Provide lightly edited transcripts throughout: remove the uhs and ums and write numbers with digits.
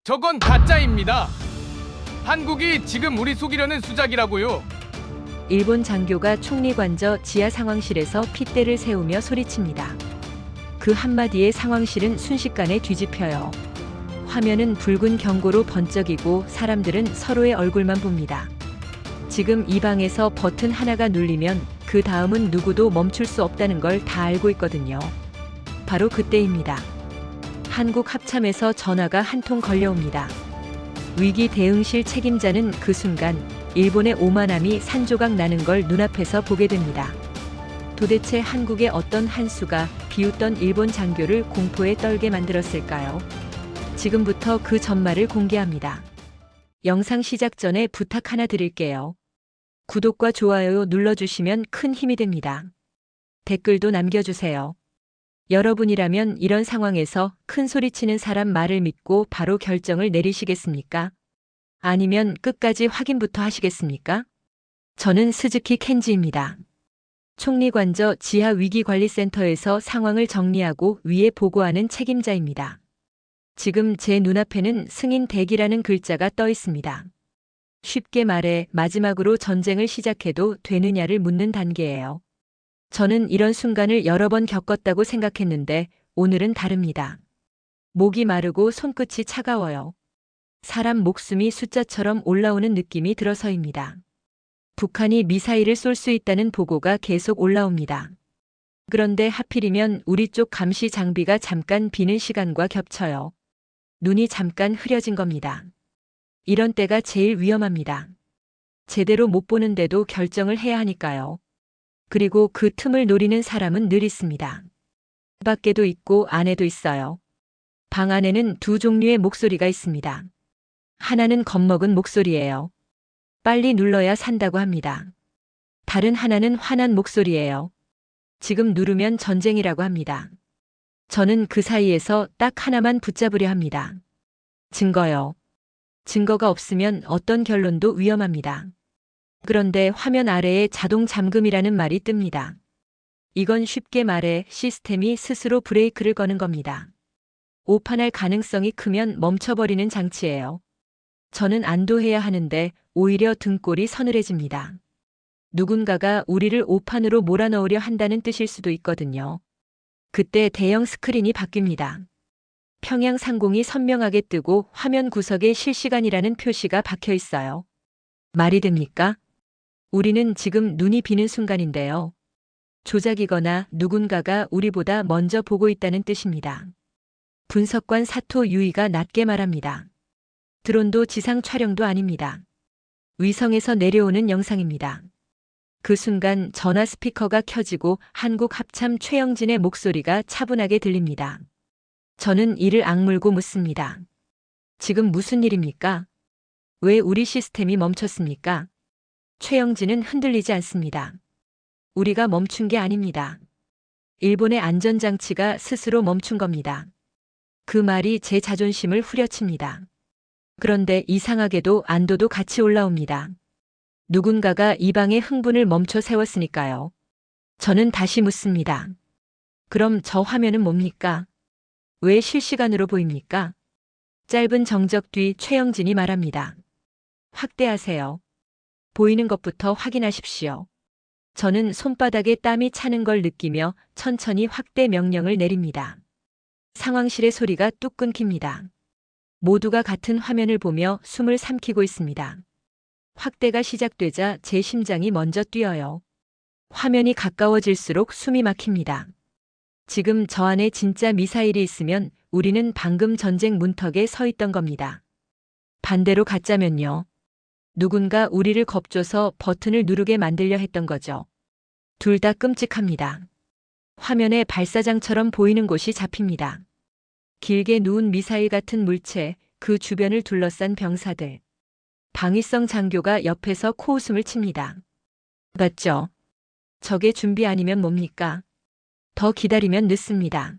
저건 가짜입니다. 한국이 지금 우리 속이려는 수작이라고요. 일본 장교가 총리 관저 지하 상황실에서 핏대를 세우며 소리칩니다. 그 한마디에 상황실은 순식간에 뒤집혀요. 화면은 붉은 경고로 번쩍이고 사람들은 서로의 얼굴만 봅니다. 지금 이 방에서 버튼 하나가 눌리면 그 다음은 누구도 멈출 수 없다는 걸 다 알고 있거든요. 바로 그때입니다. 한국 합참에서 전화가 한 통 걸려옵니다. 위기 대응실 책임자는 그 순간 일본의 오만함이 산조각 나는 걸 눈앞에서 보게 됩니다. 도대체 한국의 어떤 한 수가 비웃던 일본 장교를 공포에 떨게 만들었을까요? 지금부터 그 전말을 공개합니다. 영상 시작 전에 부탁 하나 드릴게요. 구독과 좋아요 눌러주시면 큰 힘이 됩니다. 댓글도 남겨주세요. 여러분이라면 이런 상황에서 큰 소리치는 사람 말을 믿고 바로 결정을 내리시겠습니까? 아니면 끝까지 확인부터 하시겠습니까? 저는 스즈키 켄지입니다. 총리관저 지하 위기관리센터에서 상황을 정리하고 위에 보고하는 책임자입니다. 지금 제 눈앞에는 승인 대기라는 글자가 떠 있습니다. 쉽게 말해 마지막으로 전쟁을 시작해도 되느냐를 묻는 단계예요. 저는 이런 순간을 여러 번 겪었다고 생각했는데 오늘은 다릅니다. 목이 마르고 손끝이 차가워요. 사람 목숨이 숫자처럼 올라오는 느낌이 들어서입니다. 북한이 미사일을 쏠 수 있다는 보고가 계속 올라옵니다. 그런데 하필이면 우리 쪽 감시 장비가 잠깐 비는 시간과 겹쳐요. 눈이 잠깐 흐려진 겁니다. 이런 때가 제일 위험합니다. 제대로 못 보는데도 결정을 해야 하니까요. 그리고 그 틈을 노리는 사람은 늘 있습니다. 밖에도 있고 안에도 있어요. 방 안에는 두 종류의 목소리가 있습니다. 하나는 겁먹은 목소리예요. 빨리 눌러야 산다고 합니다. 다른 하나는 화난 목소리예요. 지금 누르면 전쟁이라고 합니다. 저는 그 사이에서 딱 하나만 붙잡으려 합니다. 증거요. 증거가 없으면 어떤 결론도 위험합니다. 그런데 화면 아래에 자동 잠금이라는 말이 뜹니다. 이건 쉽게 말해 시스템이 스스로 브레이크를 거는 겁니다. 오판할 가능성이 크면 멈춰버리는 장치예요. 저는 안도해야 하는데 오히려 등골이 서늘해집니다. 누군가가 우리를 오판으로 몰아넣으려 한다는 뜻일 수도 있거든요. 그때 대형 스크린이 바뀝니다. 평양 상공이 선명하게 뜨고 화면 구석에 실시간이라는 표시가 박혀 있어요. 말이 됩니까? 우리는 지금 눈이 비는 순간인데요. 조작이거나 누군가가 우리보다 먼저 보고 있다는 뜻입니다. 분석관 사토 유이가 낮게 말합니다. 드론도 지상 촬영도 아닙니다. 위성에서 내려오는 영상입니다. 그 순간 전화 스피커가 켜지고 한국 합참 최영진의 목소리가 차분하게 들립니다. 저는 이를 악물고 묻습니다. 지금 무슨 일입니까? 왜 우리 시스템이 멈췄습니까? 최영진은 흔들리지 않습니다. 우리가 멈춘 게 아닙니다. 일본의 안전장치가 스스로 멈춘 겁니다. 그 말이 제 자존심을 후려칩니다. 그런데 이상하게도 안도도 같이 올라옵니다. 누군가가 이 방의 흥분을 멈춰 세웠으니까요. 저는 다시 묻습니다. 그럼 저 화면은 뭡니까? 왜 실시간으로 보입니까? 짧은 정적 뒤 최영진이 말합니다. 확대하세요. 보이는 것부터 확인하십시오. 저는 손바닥에 땀이 차는 걸 느끼며 천천히 확대 명령을 내립니다. 상황실의 소리가 뚝 끊깁니다. 모두가 같은 화면을 보며 숨을 삼키고 있습니다. 확대가 시작되자 제 심장이 먼저 뛰어요. 화면이 가까워질수록 숨이 막힙니다. 지금 저 안에 진짜 미사일이 있으면 우리는 방금 전쟁 문턱에 서 있던 겁니다. 반대로 가짜면요. 누군가 우리를 겁줘서 버튼을 누르게 만들려 했던 거죠. 둘 다 끔찍합니다. 화면에 발사장처럼 보이는 곳이 잡힙니다. 길게 누운 미사일 같은 물체, 그 주변을 둘러싼 병사들. 방위성 장교가 옆에서 코웃음을 칩니다. 맞죠? 저게 준비 아니면 뭡니까? 더 기다리면 늦습니다.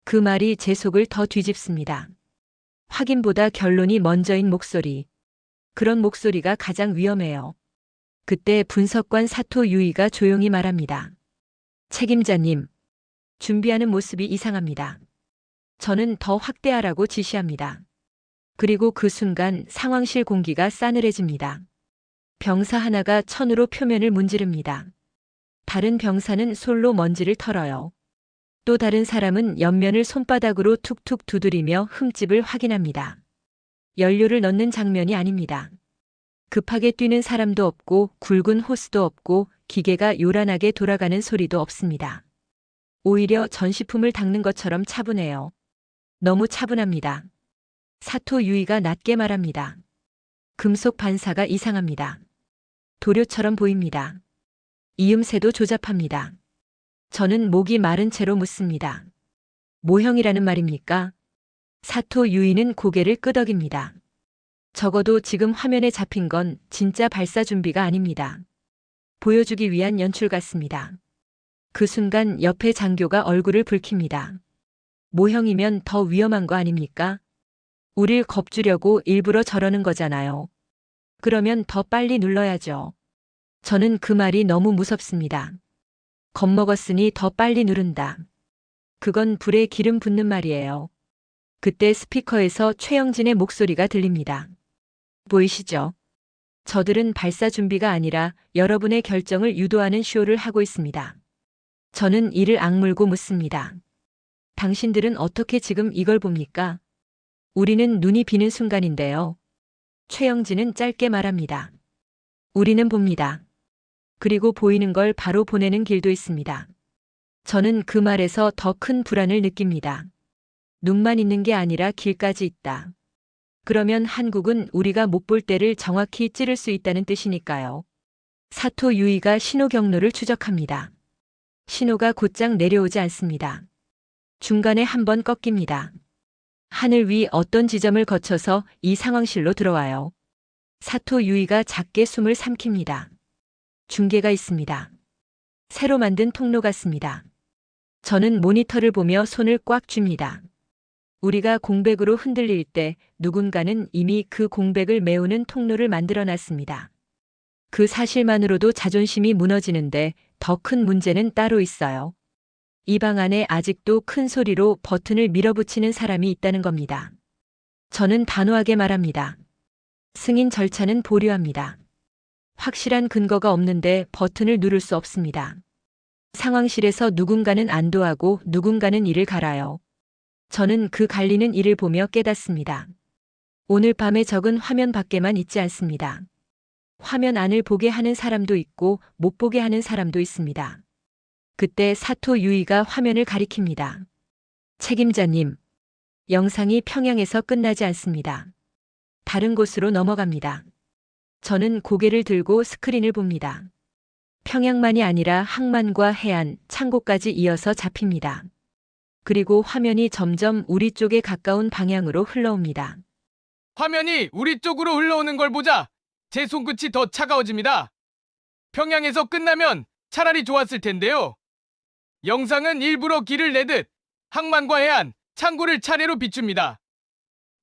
그 말이 제 속을 더 뒤집습니다. 확인보다 결론이 먼저인 목소리. 그런 목소리가 가장 위험해요. 그때 분석관 사토 유이가 조용히 말합니다. 책임자님, 준비하는 모습이 이상합니다. 저는 더 확대하라고 지시합니다. 그리고 그 순간 상황실 공기가 싸늘해집니다. 병사 하나가 천으로 표면을 문지릅니다. 다른 병사는 솔로 먼지를 털어요. 또 다른 사람은 옆면을 손바닥으로 툭툭 두드리며 흠집을 확인합니다. 연료를 넣는 장면이 아닙니다. 급하게 뛰는 사람도 없고 굵은 호스도 없고 기계가 요란하게 돌아가는 소리도 없습니다. 오히려 전시품을 닦는 것처럼 차분해요. 너무 차분합니다. 사토 유이가 낮게 말합니다. 금속 반사가 이상합니다. 도료처럼 보입니다. 이음새도 조잡합니다. 저는 목이 마른 채로 묻습니다. 모형이라는 말입니까? 사토 유이는 고개를 끄덕입니다. 적어도 지금 화면에 잡힌 건 진짜 발사 준비가 아닙니다. 보여주기 위한 연출 같습니다. 그 순간 옆에 장교가 얼굴을 붉힙니다. 모형이면 더 위험한 거 아닙니까? 우릴 겁주려고 일부러 저러는 거잖아요. 그러면 더 빨리 눌러야죠. 저는 그 말이 너무 무섭습니다. 겁먹었으니 더 빨리 누른다. 그건 불에 기름 붓는 말이에요. 그때 스피커에서 최영진의 목소리가 들립니다. 보이시죠? 저들은 발사 준비가 아니라 여러분의 결정을 유도하는 쇼를 하고 있습니다. 저는 이를 악물고 묻습니다. 당신들은 어떻게 지금 이걸 봅니까? 우리는 눈이 비는 순간인데요. 최영진은 짧게 말합니다. 우리는 봅니다. 그리고 보이는 걸 바로 보내는 길도 있습니다. 저는 그 말에서 더 큰 불안을 느낍니다. 눈만 있는 게 아니라 길까지 있다. 그러면 한국은 우리가 못 볼 때를 정확히 찌를 수 있다는 뜻이니까요. 사토 유이가 신호 경로를 추적합니다. 신호가 곧장 내려오지 않습니다. 중간에 한번 꺾입니다. 하늘 위 어떤 지점을 거쳐서 이 상황실로 들어와요. 사토 유이가 작게 숨을 삼킵니다. 중계가 있습니다. 새로 만든 통로 같습니다. 저는 모니터를 보며 손을 꽉 쥡니다. 우리가 공백으로 흔들릴 때 누군가는 이미 그 공백을 메우는 통로를 만들어 놨습니다. 그 사실만으로도 자존심이 무너지는데 더 큰 문제는 따로 있어요. 이 방 안에 아직도 큰 소리로 버튼을 밀어붙이는 사람이 있다는 겁니다. 저는 단호하게 말합니다. 승인 절차는 보류합니다. 확실한 근거가 없는데 버튼을 누를 수 없습니다. 상황실에서 누군가는 안도하고 누군가는 이를 갈아요. 저는 그 갈리는 이를 보며 깨닫습니다. 오늘 밤에 적은 화면 밖에만 있지 않습니다. 화면 안을 보게 하는 사람도 있고 못 보게 하는 사람도 있습니다. 그때 사토 유이가 화면을 가리킵니다. 책임자님, 영상이 평양에서 끝나지 않습니다. 다른 곳으로 넘어갑니다. 저는 고개를 들고 스크린을 봅니다. 평양만이 아니라 항만과 해안, 창고까지 이어서 잡힙니다. 그리고 화면이 점점 우리 쪽에 가까운 방향으로 흘러옵니다. 화면이 우리 쪽으로 흘러오는 걸 보자 제 손끝이 더 차가워집니다. 평양에서 끝나면 차라리 좋았을 텐데요. 영상은 일부러 길을 내듯 항만과 해안, 창고를 차례로 비춥니다.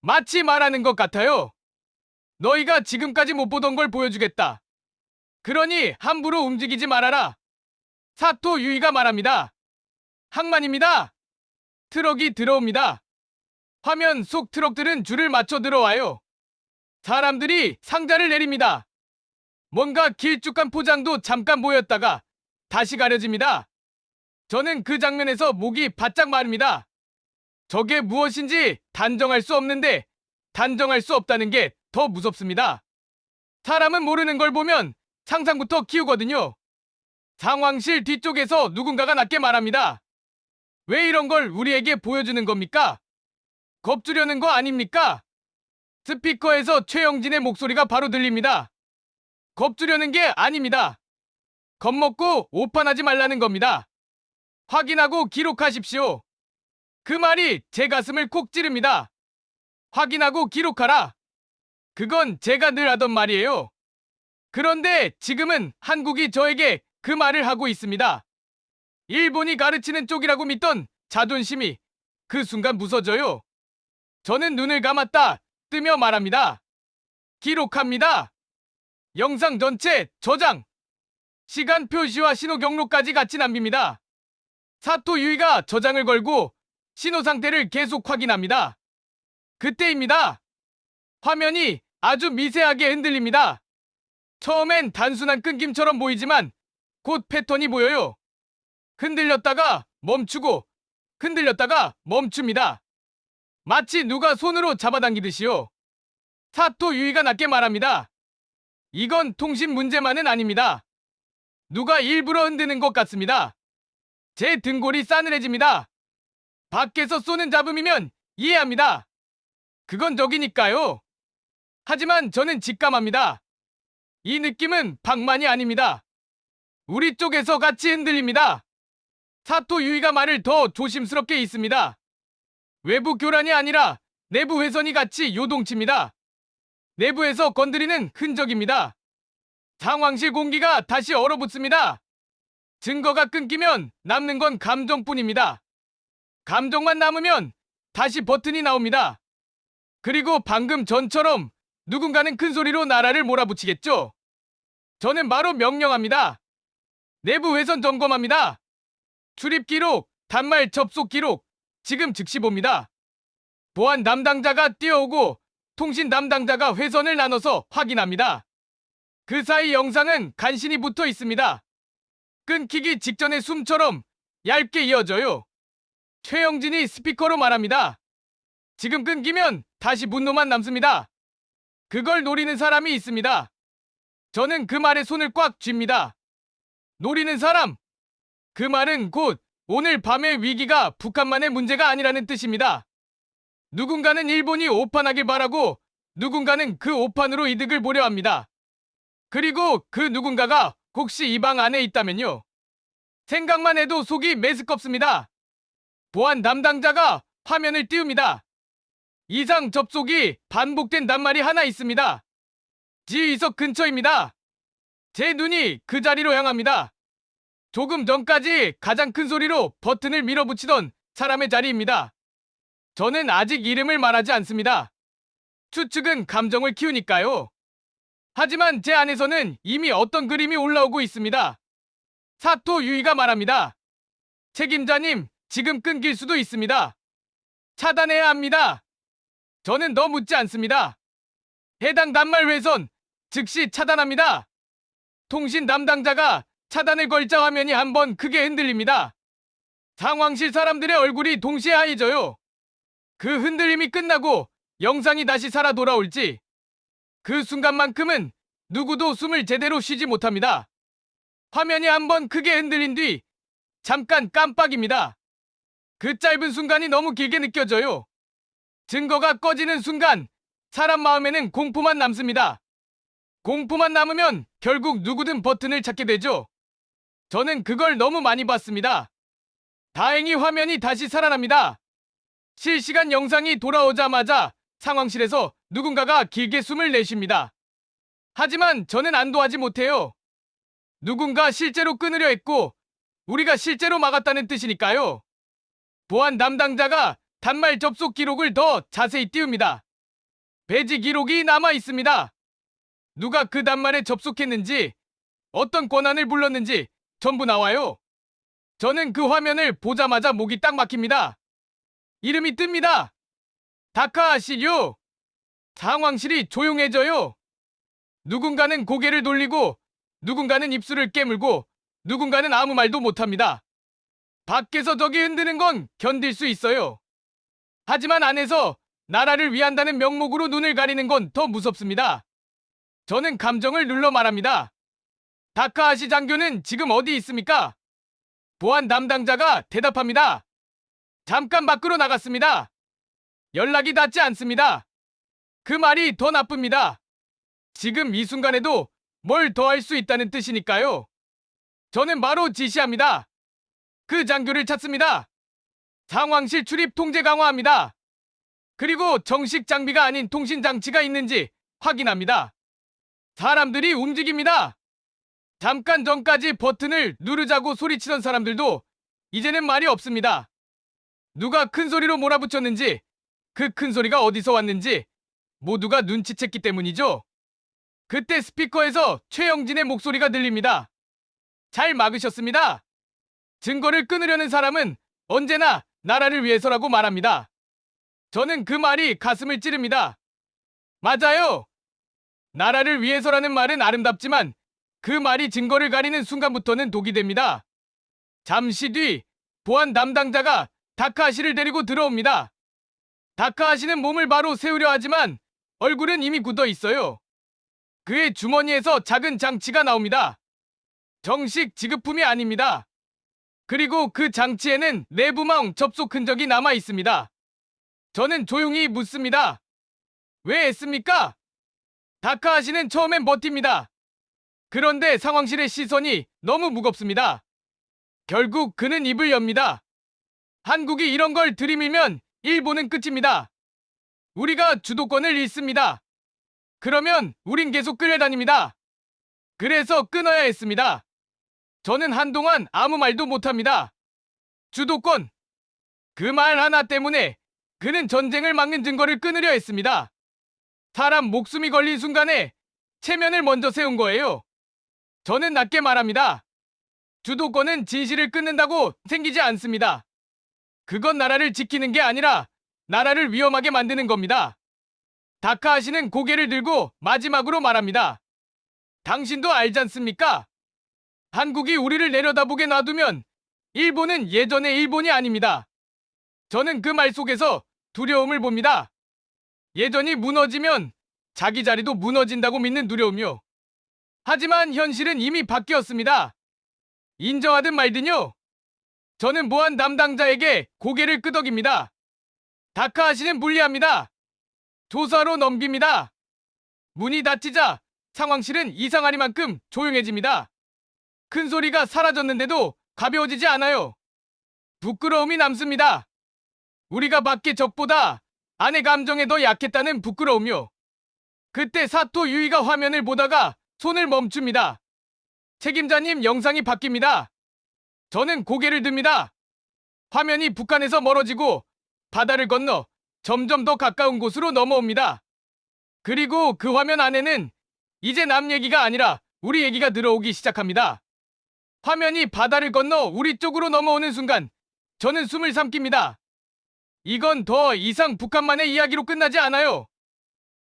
마치 말하는 것 같아요. 너희가 지금까지 못 보던 걸 보여주겠다. 그러니 함부로 움직이지 말아라. 사토 유이가 말합니다. 항만입니다. 트럭이 들어옵니다. 화면 속 트럭들은 줄을 맞춰 들어와요. 사람들이 상자를 내립니다. 뭔가 길쭉한 포장도 잠깐 보였다가 다시 가려집니다. 저는 그 장면에서 목이 바짝 마릅니다. 저게 무엇인지 단정할 수 없는데 단정할 수 없다는 게 더 무섭습니다. 사람은 모르는 걸 보면 상상부터 키우거든요. 상황실 뒤쪽에서 누군가가 낮게 말합니다. 왜 이런 걸 우리에게 보여주는 겁니까? 겁주려는 거 아닙니까? 스피커에서 최영진의 목소리가 바로 들립니다. 겁주려는 게 아닙니다. 겁먹고 오판하지 말라는 겁니다. 확인하고 기록하십시오. 그 말이 제 가슴을 콕 찌릅니다. 확인하고 기록하라. 그건 제가 늘 하던 말이에요. 그런데 지금은 한국이 저에게 그 말을 하고 있습니다. 일본이 가르치는 쪽이라고 믿던 자존심이 그 순간 부서져요. 저는 눈을 감았다 뜨며 말합니다. 기록합니다. 영상 전체 저장. 시간 표시와 신호 경로까지 같이 남깁니다. 사토 유이가 저장을 걸고 신호 상태를 계속 확인합니다. 그때입니다. 화면이 아주 미세하게 흔들립니다. 처음엔 단순한 끊김처럼 보이지만 곧 패턴이 보여요. 흔들렸다가 멈추고 흔들렸다가 멈춥니다. 마치 누가 손으로 잡아당기듯이요. 사토 유이가 낮게 말합니다. 이건 통신 문제만은 아닙니다. 누가 일부러 흔드는 것 같습니다. 제 등골이 싸늘해집니다. 밖에서 쏘는 잡음이면 이해합니다. 그건 적이니까요. 하지만 저는 직감합니다. 이 느낌은 방만이 아닙니다. 우리 쪽에서 같이 흔들립니다. 사토 유이가 말을 더 조심스럽게 있습니다. 외부 교란이 아니라 내부 회선이 같이 요동칩니다. 내부에서 건드리는 흔적입니다. 상황실 공기가 다시 얼어붙습니다. 증거가 끊기면 남는 건 감정뿐입니다. 감정만 남으면 다시 버튼이 나옵니다. 그리고 방금 전처럼 누군가는 큰 소리로 나라를 몰아붙이겠죠. 저는 바로 명령합니다. 내부 회선 점검합니다. 출입 기록, 단말 접속 기록, 지금 즉시 봅니다. 보안 담당자가 뛰어오고 통신 담당자가 회선을 나눠서 확인합니다. 그 사이 영상은 간신히 붙어 있습니다. 끊기기 직전의 숨처럼 얇게 이어져요. 최영진이 스피커로 말합니다. 지금 끊기면 다시 분노만 남습니다. 그걸 노리는 사람이 있습니다. 저는 그 말에 손을 꽉 쥡니다. 노리는 사람. 그 말은 곧 오늘 밤의 위기가 북한만의 문제가 아니라는 뜻입니다. 누군가는 일본이 오판하길 바라고 누군가는 그 오판으로 이득을 보려 합니다. 그리고 그 누군가가 혹시 이 방 안에 있다면요. 생각만 해도 속이 메스껍습니다. 보안 담당자가 화면을 띄웁니다. 이상 접속이 반복된 낱말이 하나 있습니다. 지휘석 근처입니다. 제 눈이 그 자리로 향합니다. 조금 전까지 가장 큰 소리로 버튼을 밀어붙이던 사람의 자리입니다. 저는 아직 이름을 말하지 않습니다. 추측은 감정을 키우니까요. 하지만 제 안에서는 이미 어떤 그림이 올라오고 있습니다. 사토 유이가 말합니다. 책임자님, 지금 끊길 수도 있습니다. 차단해야 합니다. 저는 더 묻지 않습니다. 해당 단말 회선 즉시 차단합니다. 통신 담당자가 차단을 걸자 화면이 한번 크게 흔들립니다. 상황실 사람들의 얼굴이 동시에 하얘져요. 그 흔들림이 끝나고 영상이 다시 살아 돌아올지 그 순간만큼은 누구도 숨을 제대로 쉬지 못합니다. 화면이 한번 크게 흔들린 뒤 잠깐 깜빡입니다. 그 짧은 순간이 너무 길게 느껴져요. 증거가 꺼지는 순간 사람 마음에는 공포만 남습니다. 공포만 남으면 결국 누구든 버튼을 찾게 되죠. 저는 그걸 너무 많이 봤습니다. 다행히 화면이 다시 살아납니다. 실시간 영상이 돌아오자마자 상황실에서 누군가가 길게 숨을 내쉽니다. 하지만 저는 안도하지 못해요. 누군가 실제로 끊으려 했고 우리가 실제로 막았다는 뜻이니까요. 보안 담당자가 단말 접속 기록을 더 자세히 띄웁니다. 배지 기록이 남아 있습니다. 누가 그 단말에 접속했는지, 어떤 권한을 불렀는지 전부 나와요. 저는 그 화면을 보자마자 목이 딱 막힙니다. 이름이 뜹니다. 다카하시요. 상황실이 조용해져요. 누군가는 고개를 돌리고 누군가는 입술을 깨물고 누군가는 아무 말도 못합니다. 밖에서 저기 흔드는 건 견딜 수 있어요. 하지만 안에서 나라를 위한다는 명목으로 눈을 가리는 건 더 무섭습니다. 저는 감정을 눌러 말합니다. 다카하시 장교는 지금 어디 있습니까? 보안 담당자가 대답합니다. 잠깐 밖으로 나갔습니다. 연락이 닿지 않습니다. 그 말이 더 나쁩니다. 지금 이 순간에도 뭘 더 할 수 있다는 뜻이니까요. 저는 바로 지시합니다. 그 장교를 찾습니다. 상황실 출입 통제 강화합니다. 그리고 정식 장비가 아닌 통신 장치가 있는지 확인합니다. 사람들이 움직입니다. 잠깐 전까지 버튼을 누르자고 소리치던 사람들도 이제는 말이 없습니다. 누가 큰 소리로 몰아붙였는지, 그 큰 소리가 어디서 왔는지 모두가 눈치챘기 때문이죠. 그때 스피커에서 최영진의 목소리가 들립니다. 잘 막으셨습니다. 증거를 끊으려는 사람은 언제나 나라를 위해서라고 말합니다. 저는 그 말이 가슴을 찌릅니다. 맞아요. 나라를 위해서라는 말은 아름답지만 그 말이 증거를 가리는 순간부터는 독이 됩니다. 잠시 뒤 보안 담당자가 다카하시를 데리고 들어옵니다. 다카하시는 몸을 바로 세우려 하지만 얼굴은 이미 굳어 있어요. 그의 주머니에서 작은 장치가 나옵니다. 정식 지급품이 아닙니다. 그리고 그 장치에는 내부망 접속 흔적이 남아 있습니다. 저는 조용히 묻습니다. 왜 애씁니까? 다카하시는 처음엔 버팁니다. 그런데 상황실의 시선이 너무 무겁습니다. 결국 그는 입을 엽니다. 한국이 이런 걸 들이밀면 일본은 끝입니다. 우리가 주도권을 잃습니다. 그러면 우린 계속 끌려다닙니다. 그래서 끊어야 했습니다. 저는 한동안 아무 말도 못합니다. 주도권. 그 말 하나 때문에 그는 전쟁을 막는 증거를 끊으려 했습니다. 사람 목숨이 걸린 순간에 체면을 먼저 세운 거예요. 저는 낮게 말합니다. 주도권은 진실을 끊는다고 생기지 않습니다. 그건 나라를 지키는 게 아니라 나라를 위험하게 만드는 겁니다. 다카하시는 고개를 들고 마지막으로 말합니다. 당신도 알지 않습니까? 한국이 우리를 내려다보게 놔두면 일본은 예전의 일본이 아닙니다. 저는 그 말 속에서 두려움을 봅니다. 예전이 무너지면 자기 자리도 무너진다고 믿는 두려움이요. 하지만 현실은 이미 바뀌었습니다. 인정하든 말든요. 저는 보안 담당자에게 고개를 끄덕입니다. 다카하시는 불리합니다. 조사로 넘깁니다. 문이 닫히자 상황실은 이상하리만큼 조용해집니다. 큰 소리가 사라졌는데도 가벼워지지 않아요. 부끄러움이 남습니다. 우리가 밖의 적보다 안의 감정에 더 약했다는 부끄러움이요. 그때 사토 유이가 화면을 보다가 손을 멈춥니다. 책임자님, 영상이 바뀝니다. 저는 고개를 듭니다. 화면이 북한에서 멀어지고 바다를 건너 점점 더 가까운 곳으로 넘어옵니다. 그리고 그 화면 안에는 이제 남 얘기가 아니라 우리 얘기가 들어오기 시작합니다. 화면이 바다를 건너 우리 쪽으로 넘어오는 순간 저는 숨을 삼킵니다. 이건 더 이상 북한만의 이야기로 끝나지 않아요.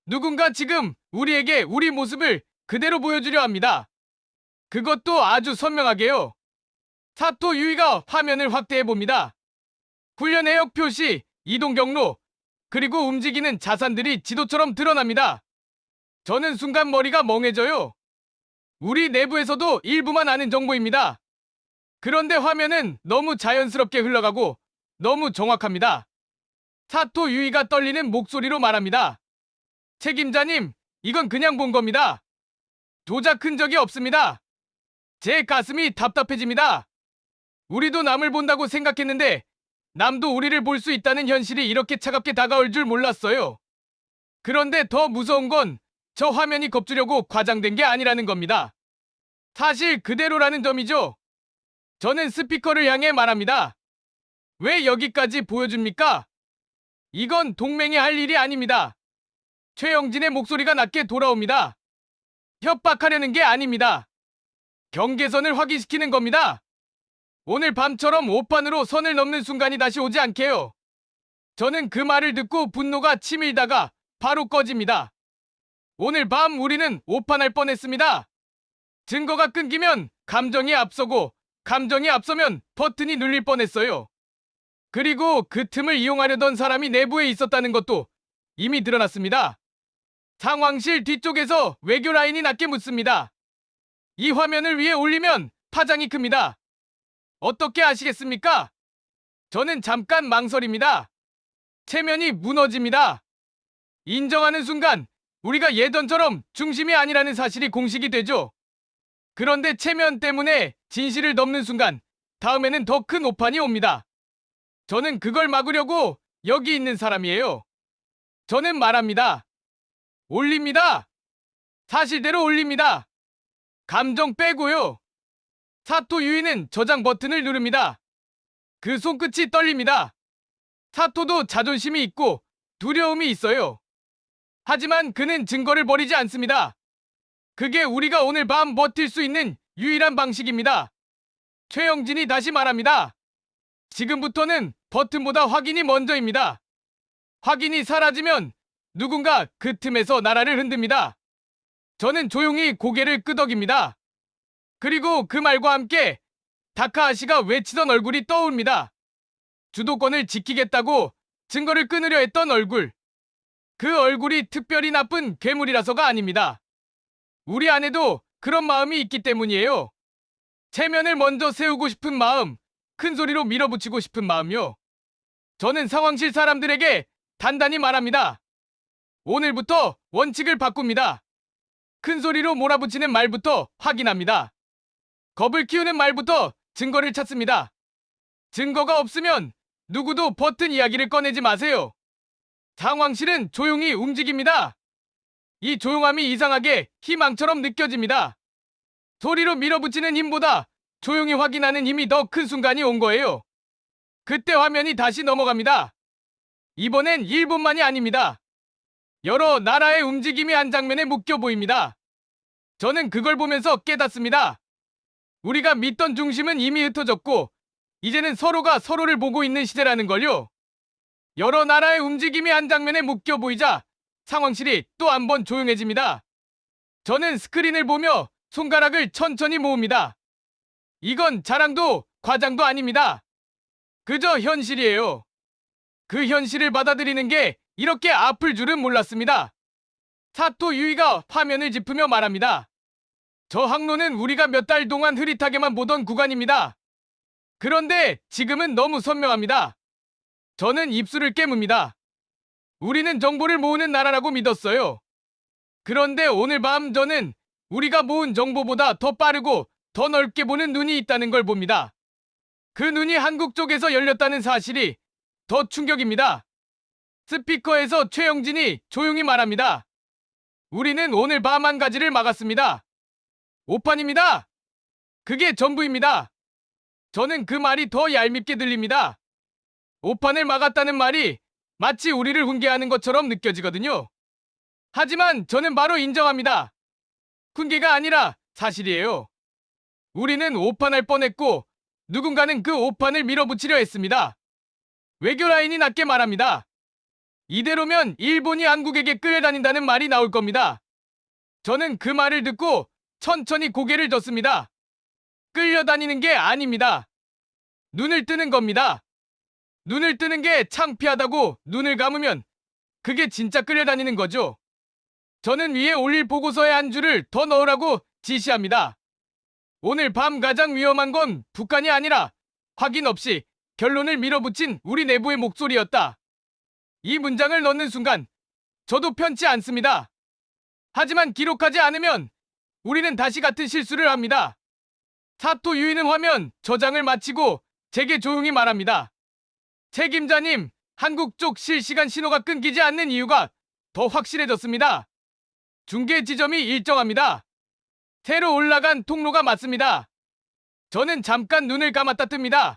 누군가 지금 우리에게 우리 모습을 그대로 보여주려 합니다. 그것도 아주 선명하게요. 사토 유이가 화면을 확대해 봅니다. 훈련 해역 표시, 이동 경로, 그리고 움직이는 자산들이 지도처럼 드러납니다. 저는 순간 머리가 멍해져요. 우리 내부에서도 일부만 아는 정보입니다. 그런데 화면은 너무 자연스럽게 흘러가고 너무 정확합니다. 사토 유이가 떨리는 목소리로 말합니다. 책임자님, 이건 그냥 본 겁니다. 조작한 적이 없습니다. 제 가슴이 답답해집니다. 우리도 남을 본다고 생각했는데 남도 우리를 볼 수 있다는 현실이 이렇게 차갑게 다가올 줄 몰랐어요. 그런데 더 무서운 건 저 화면이 겁주려고 과장된 게 아니라는 겁니다. 사실 그대로라는 점이죠. 저는 스피커를 향해 말합니다. 왜 여기까지 보여줍니까? 이건 동맹이 할 일이 아닙니다. 최영진의 목소리가 낮게 돌아옵니다. 협박하려는 게 아닙니다. 경계선을 확인시키는 겁니다. 오늘 밤처럼 오판으로 선을 넘는 순간이 다시 오지 않게요. 저는 그 말을 듣고 분노가 치밀다가 바로 꺼집니다. 오늘 밤 우리는 오판할 뻔했습니다. 증거가 끊기면 감정이 앞서고 감정이 앞서면 버튼이 눌릴 뻔했어요. 그리고 그 틈을 이용하려던 사람이 내부에 있었다는 것도 이미 드러났습니다. 상황실 뒤쪽에서 외교 라인이 낮게 묻습니다. 이 화면을 위에 올리면 파장이 큽니다. 어떻게 아시겠습니까? 저는 잠깐 망설입니다. 체면이 무너집니다. 인정하는 순간 우리가 예전처럼 중심이 아니라는 사실이 공식이 되죠. 그런데 체면 때문에 진실을 넘는 순간 다음에는 더 큰 오판이 옵니다. 저는 그걸 막으려고 여기 있는 사람이에요. 저는 말합니다. 올립니다. 사실대로 올립니다. 감정 빼고요. 사토 유이는 저장 버튼을 누릅니다. 그 손끝이 떨립니다. 사토도 자존심이 있고 두려움이 있어요. 하지만 그는 증거를 버리지 않습니다. 그게 우리가 오늘 밤 버틸 수 있는 유일한 방식입니다. 최영진이 다시 말합니다. 지금부터는 버튼보다 확인이 먼저입니다. 확인이 사라지면 누군가 그 틈에서 나라를 흔듭니다. 저는 조용히 고개를 끄덕입니다. 그리고 그 말과 함께 다카하시가 외치던 얼굴이 떠오릅니다. 주도권을 지키겠다고 증거를 끊으려 했던 얼굴. 그 얼굴이 특별히 나쁜 괴물이라서가 아닙니다. 우리 안에도 그런 마음이 있기 때문이에요. 체면을 먼저 세우고 싶은 마음, 큰 소리로 밀어붙이고 싶은 마음요. 저는 상황실 사람들에게 단단히 말합니다. 오늘부터 원칙을 바꿉니다. 큰 소리로 몰아붙이는 말부터 확인합니다. 겁을 키우는 말부터 증거를 찾습니다. 증거가 없으면 누구도 버튼 이야기를 꺼내지 마세요. 상황실은 조용히 움직입니다. 이 조용함이 이상하게 희망처럼 느껴집니다. 소리로 밀어붙이는 힘보다 조용히 확인하는 힘이 더 큰 순간이 온 거예요. 그때 화면이 다시 넘어갑니다. 이번엔 일본만이 아닙니다. 여러 나라의 움직임이 한 장면에 묶여 보입니다. 저는 그걸 보면서 깨닫습니다. 우리가 믿던 중심은 이미 흩어졌고 이제는 서로가 서로를 보고 있는 시대라는 걸요. 여러 나라의 움직임이 한 장면에 묶여 보이자 상황실이 또 한 번 조용해집니다. 저는 스크린을 보며 손가락을 천천히 모읍니다. 이건 자랑도 과장도 아닙니다. 그저 현실이에요. 그 현실을 받아들이는 게 이렇게 아플 줄은 몰랐습니다. 사토 유이가 화면을 짚으며 말합니다. 저 항로는 우리가 몇 달 동안 흐릿하게만 보던 구간입니다. 그런데 지금은 너무 선명합니다. 저는 입술을 깨뭅니다. 우리는 정보를 모으는 나라라고 믿었어요. 그런데 오늘 밤 저는 우리가 모은 정보보다 더 빠르고 더 넓게 보는 눈이 있다는 걸 봅니다. 그 눈이 한국 쪽에서 열렸다는 사실이 더 충격입니다. 스피커에서 최영진이 조용히 말합니다. 우리는 오늘 밤 한 가지를 막았습니다. 오판입니다. 그게 전부입니다. 저는 그 말이 더 얄밉게 들립니다. 오판을 막았다는 말이 마치 우리를 훈계하는 것처럼 느껴지거든요. 하지만 저는 바로 인정합니다. 훈계가 아니라 사실이에요. 우리는 오판할 뻔했고 누군가는 그 오판을 밀어붙이려 했습니다. 외교 라인이 낮게 말합니다. 이대로면 일본이 한국에게 끌려다닌다는 말이 나올 겁니다. 저는 그 말을 듣고 천천히 고개를 젓습니다. 끌려다니는 게 아닙니다. 눈을 뜨는 겁니다. 눈을 뜨는 게 창피하다고 눈을 감으면 그게 진짜 끌려다니는 거죠. 저는 위에 올릴 보고서에 한 줄을 더 넣으라고 지시합니다. 오늘 밤 가장 위험한 건 북한이 아니라 확인 없이 결론을 밀어붙인 우리 내부의 목소리였다. 이 문장을 넣는 순간 저도 편치 않습니다. 하지만 기록하지 않으면 우리는 다시 같은 실수를 합니다. 사토 유이는 화면 저장을 마치고 제게 조용히 말합니다. 책임자님, 한국 쪽 실시간 신호가 끊기지 않는 이유가 더 확실해졌습니다. 중계 지점이 일정합니다. 새로 올라간 통로가 맞습니다. 저는 잠깐 눈을 감았다 뜹니다.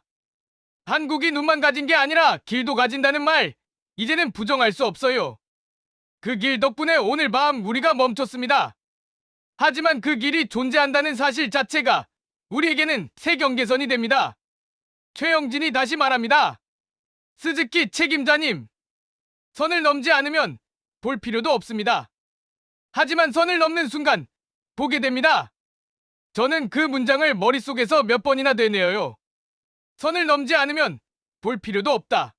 한국이 눈만 가진 게 아니라 길도 가진다는 말, 이제는 부정할 수 없어요. 그 길 덕분에 오늘 밤 우리가 멈췄습니다. 하지만 그 길이 존재한다는 사실 자체가 우리에게는 새 경계선이 됩니다. 최영진이 다시 말합니다. 스즈키 책임자님, 선을 넘지 않으면 볼 필요도 없습니다. 하지만 선을 넘는 순간 보게 됩니다. 저는 그 문장을 머릿속에서 몇 번이나 되뇌어요. 선을 넘지 않으면 볼 필요도 없다.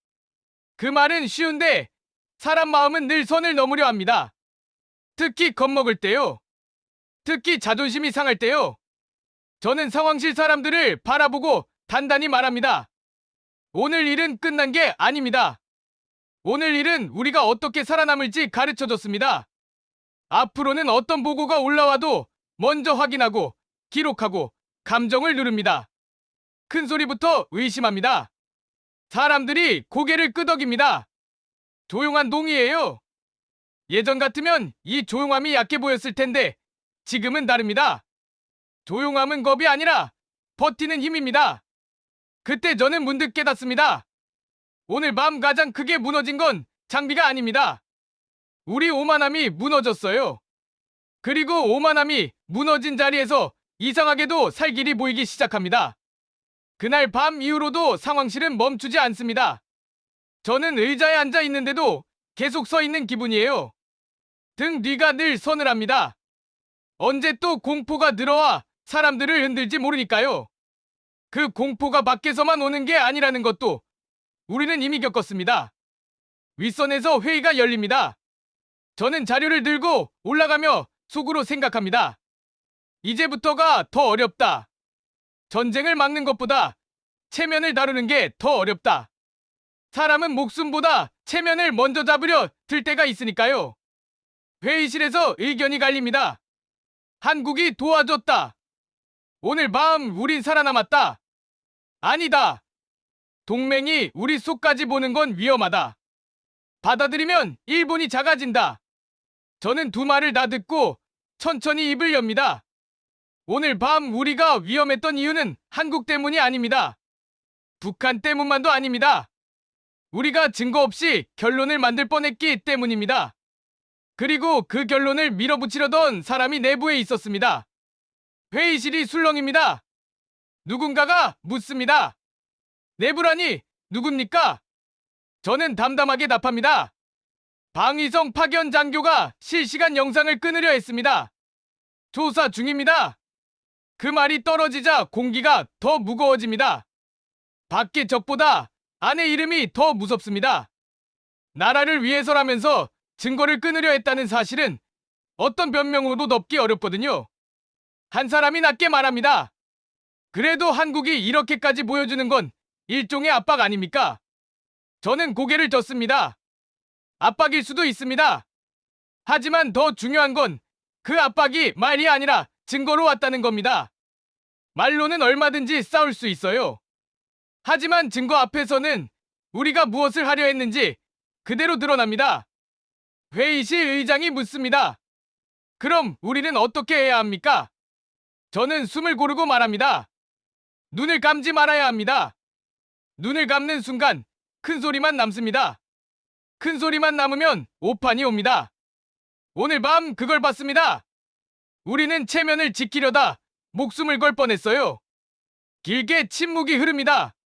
그 말은 쉬운데 사람 마음은 늘 선을 넘으려 합니다. 특히 겁먹을 때요. 특히 자존심이 상할 때요. 저는 상황실 사람들을 바라보고 단단히 말합니다. 오늘 일은 끝난 게 아닙니다. 오늘 일은 우리가 어떻게 살아남을지 가르쳐줬습니다. 앞으로는 어떤 보고가 올라와도 먼저 확인하고 기록하고 감정을 누릅니다. 큰 소리부터 의심합니다. 사람들이 고개를 끄덕입니다. 조용한 동의예요. 예전 같으면 이 조용함이 약해 보였을 텐데 지금은 다릅니다. 조용함은 겁이 아니라 버티는 힘입니다. 그때 저는 문득 깨닫습니다. 오늘 밤 가장 크게 무너진 건 장비가 아닙니다. 우리 오만함이 무너졌어요. 그리고 오만함이 무너진 자리에서 이상하게도 살 길이 보이기 시작합니다. 그날 밤 이후로도 상황실은 멈추지 않습니다. 저는 의자에 앉아 있는데도 계속 서 있는 기분이에요. 등 뒤가 늘 서늘합니다. 언제 또 공포가 늘어와 사람들을 흔들지 모르니까요. 그 공포가 밖에서만 오는 게 아니라는 것도 우리는 이미 겪었습니다. 윗선에서 회의가 열립니다. 저는 자료를 들고 올라가며 속으로 생각합니다. 이제부터가 더 어렵다. 전쟁을 막는 것보다 체면을 다루는 게 더 어렵다. 사람은 목숨보다 체면을 먼저 잡으려 들 때가 있으니까요. 회의실에서 의견이 갈립니다. 한국이 도와줬다. 오늘 밤 우린 살아남았다. 아니다. 동맹이 우리 속까지 보는 건 위험하다. 받아들이면 일본이 작아진다. 저는 두 말을 다 듣고 천천히 입을 엽니다. 오늘 밤 우리가 위험했던 이유는 한국 때문이 아닙니다. 북한 때문만도 아닙니다. 우리가 증거 없이 결론을 만들 뻔했기 때문입니다. 그리고 그 결론을 밀어붙이려던 사람이 내부에 있었습니다. 회의실이 술렁입니다. 누군가가 묻습니다. 내부라니 누굽니까? 저는 담담하게 답합니다. 방위성 파견 장교가 실시간 영상을 끊으려 했습니다. 조사 중입니다. 그 말이 떨어지자 공기가 더 무거워집니다. 밖의 적보다 안의 이름이 더 무섭습니다. 나라를 위해서라면서 증거를 끊으려 했다는 사실은 어떤 변명으로도 덮기 어렵거든요. 한 사람이 낮게 말합니다. 그래도 한국이 이렇게까지 보여주는 건 일종의 압박 아닙니까? 저는 고개를 젓습니다. 압박일 수도 있습니다. 하지만 더 중요한 건 그 압박이 말이 아니라 증거로 왔다는 겁니다. 말로는 얼마든지 싸울 수 있어요. 하지만 증거 앞에서는 우리가 무엇을 하려 했는지 그대로 드러납니다. 회의실 의장이 묻습니다. 그럼 우리는 어떻게 해야 합니까? 저는 숨을 고르고 말합니다. 눈을 감지 말아야 합니다. 눈을 감는 순간 큰 소리만 남습니다. 큰 소리만 남으면 오판이 옵니다. 오늘 밤 그걸 봤습니다. 우리는 체면을 지키려다 목숨을 걸 뻔했어요. 길게 침묵이 흐릅니다.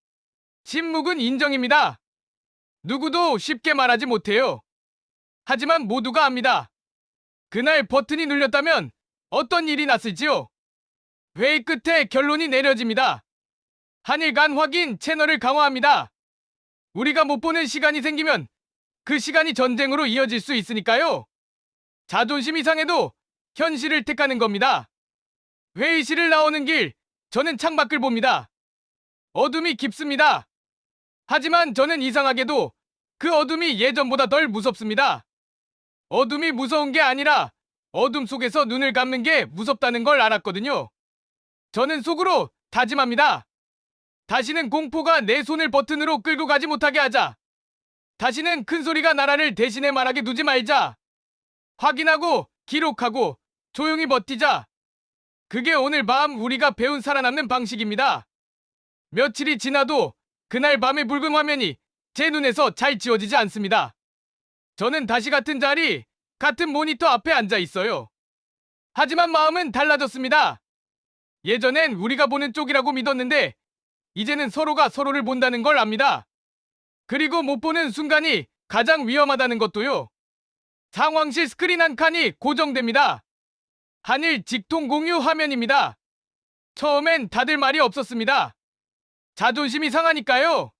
침묵은 인정입니다. 누구도 쉽게 말하지 못해요. 하지만 모두가 압니다. 그날 버튼이 눌렸다면 어떤 일이 났을지요? 회의 끝에 결론이 내려집니다. 한일 간 확인 채널을 강화합니다. 우리가 못 보는 시간이 생기면 그 시간이 전쟁으로 이어질 수 있으니까요. 자존심이 상해도 현실을 택하는 겁니다. 회의실을 나오는 길, 저는 창밖을 봅니다. 어둠이 깊습니다. 하지만 저는 이상하게도 그 어둠이 예전보다 덜 무섭습니다. 어둠이 무서운 게 아니라 어둠 속에서 눈을 감는 게 무섭다는 걸 알았거든요. 저는 속으로 다짐합니다. 다시는 공포가 내 손을 버튼으로 끌고 가지 못하게 하자. 다시는 큰 소리가 나라를 대신에 말하게 두지 말자. 확인하고 기록하고 조용히 버티자. 그게 오늘 밤 우리가 배운 살아남는 방식입니다. 며칠이 지나도 그날 밤의 붉은 화면이 제 눈에서 잘 지워지지 않습니다. 저는 다시 같은 자리, 같은 모니터 앞에 앉아 있어요. 하지만 마음은 달라졌습니다. 예전엔 우리가 보는 쪽이라고 믿었는데 이제는 서로가 서로를 본다는 걸 압니다. 그리고 못 보는 순간이 가장 위험하다는 것도요. 상황실 스크린 한 칸이 고정됩니다. 한일 직통 공유 화면입니다. 처음엔 다들 말이 없었습니다. 자존심이 상하니까요.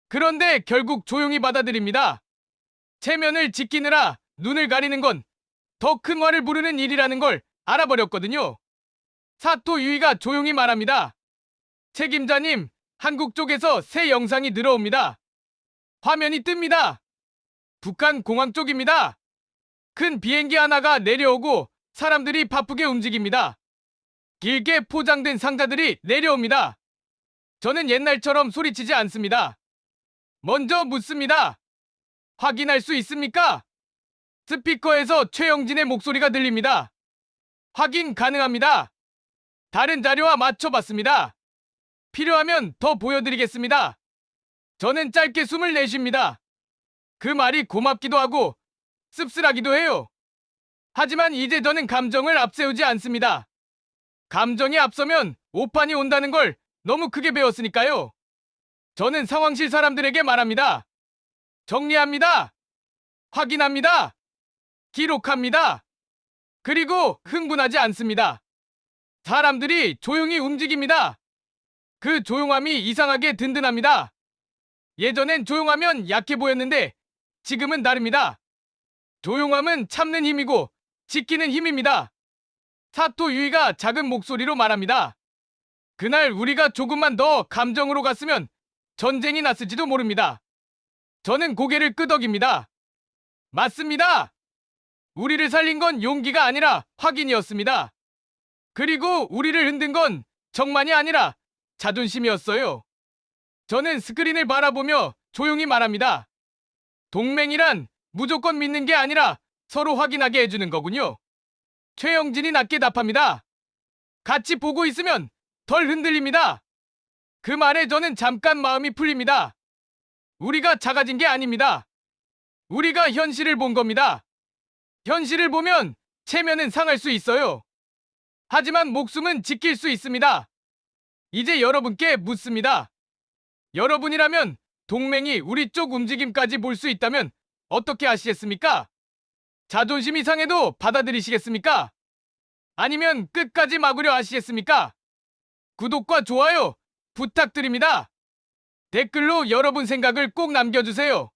그런데 결국 조용히 받아들입니다. 체면을 지키느라 눈을 가리는 건 더 큰 화를 부르는 일이라는 걸 알아버렸거든요. 사토 유이가 조용히 말합니다. 책임자님, 한국 쪽에서 새 영상이 늘어옵니다. 화면이 뜹니다. 북한 공항 쪽입니다. 큰 비행기 하나가 내려오고 사람들이 바쁘게 움직입니다. 길게 포장된 상자들이 내려옵니다. 저는 옛날처럼 소리치지 않습니다. 먼저 묻습니다. 확인할 수 있습니까? 스피커에서 최영진의 목소리가 들립니다. 확인 가능합니다. 다른 자료와 맞춰봤습니다. 필요하면 더 보여드리겠습니다. 저는 짧게 숨을 내쉽니다. 그 말이 고맙기도 하고 씁쓸하기도 해요. 하지만 이제 저는 감정을 앞세우지 않습니다. 감정이 앞서면 오판이 온다는 걸 너무 크게 배웠으니까요. 저는 상황실 사람들에게 말합니다. 정리합니다. 확인합니다. 기록합니다. 그리고 흥분하지 않습니다. 사람들이 조용히 움직입니다. 그 조용함이 이상하게 든든합니다. 예전엔 조용하면 약해 보였는데 지금은 다릅니다. 조용함은 참는 힘이고 지키는 힘입니다. 사토 유이가 작은 목소리로 말합니다. 그날 우리가 조금만 더 감정으로 갔으면 전쟁이 났을지도 모릅니다. 저는 고개를 끄덕입니다. 맞습니다. 우리를 살린 건 용기가 아니라 확인이었습니다. 그리고 우리를 흔든 건 정만이 아니라 자존심이었어요. 저는 스크린을 바라보며 조용히 말합니다. 동맹이란 무조건 믿는 게 아니라 서로 확인하게 해주는 거군요. 최영진이 낮게 답합니다. 같이 보고 있으면 덜 흔들립니다. 그 말에 저는 잠깐 마음이 풀립니다. 우리가 작아진 게 아닙니다. 우리가 현실을 본 겁니다. 현실을 보면 체면은 상할 수 있어요. 하지만 목숨은 지킬 수 있습니다. 이제 여러분께 묻습니다. 여러분이라면 동맹이 우리 쪽 움직임까지 볼 수 있다면 어떻게 하시겠습니까? 자존심이 상해도 받아들이시겠습니까? 아니면 끝까지 막으려 하시겠습니까? 구독과 좋아요 부탁드립니다. 댓글로 여러분 생각을 꼭 남겨주세요.